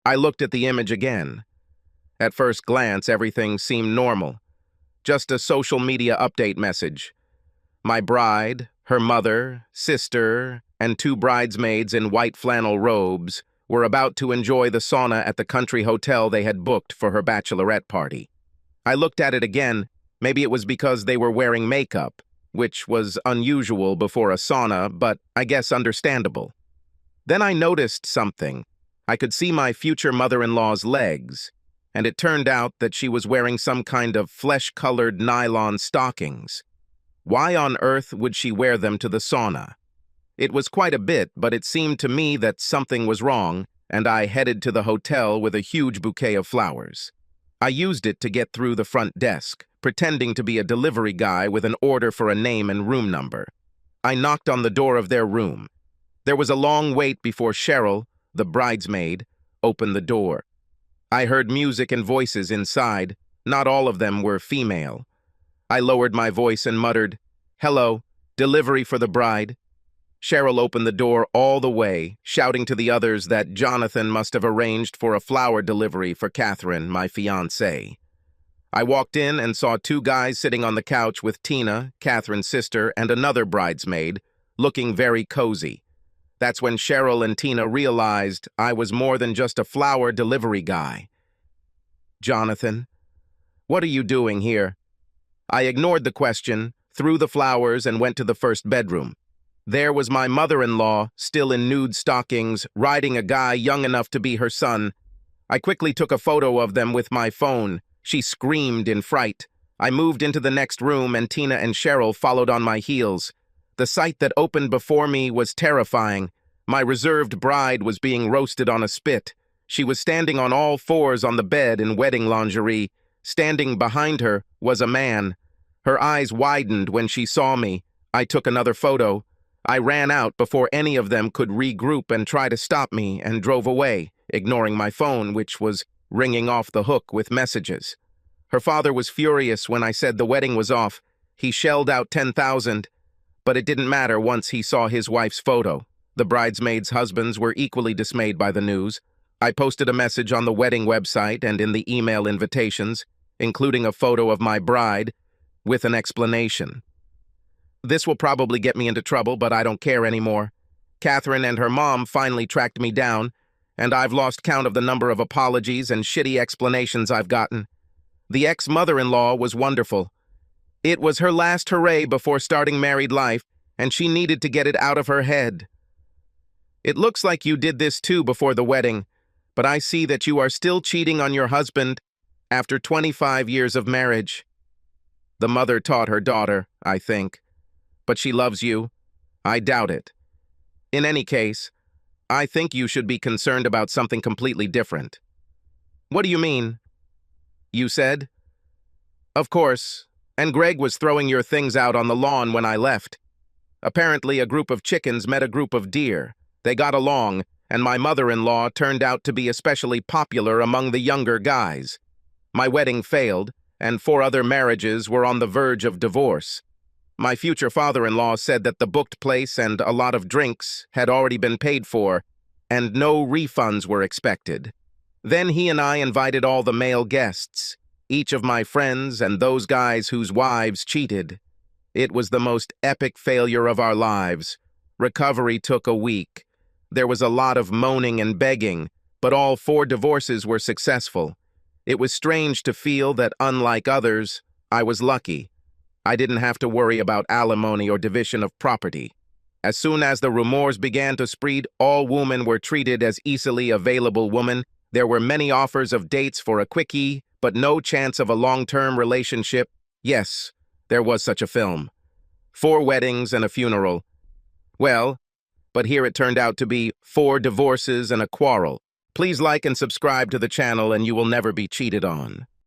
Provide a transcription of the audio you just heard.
I looked at the image again. At first glance, everything seemed normal. Just a social media update message. My bride, her mother, sister, and two bridesmaids in white flannel robes were about to enjoy the sauna at the country hotel they had booked for her bachelorette party. I looked at it again. Maybe it was because they were wearing makeup, which was unusual before a sauna, but I guess understandable. Then I noticed something. I could see my future mother-in-law's legs, and it turned out that she was wearing some kind of flesh-colored nylon stockings. Why on earth would she wear them to the sauna? It was quite a bit, but it seemed to me that something was wrong, and I headed to the hotel with a huge bouquet of flowers. I used it to get through the front desk, pretending to be a delivery guy with an order for a name and room number. I knocked on the door of their room. There was a long wait before Cheryl, the bridesmaid, opened the door. I heard music and voices inside. Not all of them were female. I lowered my voice and muttered, "Hello, delivery for the bride." Cheryl opened the door all the way, shouting to the others that Jonathan must have arranged for a flower delivery for Catherine, my fiancée. I walked in and saw two guys sitting on the couch with Tina, Catherine's sister, and another bridesmaid, looking very cozy. That's when Cheryl and Tina realized I was more than just a flower delivery guy. "Jonathan, what are you doing here?" I ignored the question, threw the flowers, and went to the first bedroom. There was my mother-in-law, still in nude stockings, riding a guy young enough to be her son. I quickly took a photo of them with my phone. She screamed in fright. I moved into the next room, and Tina and Cheryl followed on my heels. The sight that opened before me was terrifying. My reserved bride was being roasted on a spit. She was standing on all fours on the bed in wedding lingerie. Standing behind her was a man. Her eyes widened when she saw me. I took another photo. I ran out before any of them could regroup and try to stop me, and drove away, ignoring my phone, which was ringing off the hook with messages. Her father was furious when I said the wedding was off. He shelled out $10,000, but it didn't matter once he saw his wife's photo. The bridesmaids' husbands were equally dismayed by the news. I posted a message on the wedding website and in the email invitations, including a photo of my bride, with an explanation. This will probably get me into trouble, but I don't care anymore. Catherine and her mom finally tracked me down, and I've lost count of the number of apologies and shitty explanations I've gotten. The ex-mother-in-law was wonderful. It was her last hooray before starting married life, and she needed to get it out of her head. "It looks like you did this too before the wedding, but I see that you are still cheating on your husband after 25 years of marriage." The mother taught her daughter, I think. But she loves you. I doubt it. In any case, I think you should be concerned about something completely different. "What do you mean?" "You said?" "Of course. And Greg was throwing your things out on the lawn when I left. Apparently, a group of chickens met a group of deer. They got along, and my mother-in-law turned out to be especially popular among the younger guys. My wedding failed, and 4 other marriages were on the verge of divorce. My future father-in-law said that the booked place and a lot of drinks had already been paid for, and no refunds were expected. Then he and I invited all the male guests, each of my friends and those guys whose wives cheated. It was the most epic failure of our lives. Recovery took a week. There was a lot of moaning and begging, but all 4 divorces were successful. It was strange to feel that, unlike others, I was lucky. I didn't have to worry about alimony or division of property. As soon as the rumors began to spread, all women were treated as easily available women. There were many offers of dates for a quickie, but no chance of a long-term relationship. Yes, there was such a film. 4 weddings and a funeral. Well, but here it turned out to be 4 divorces and a quarrel. Please like and subscribe to the channel and you will never be cheated on.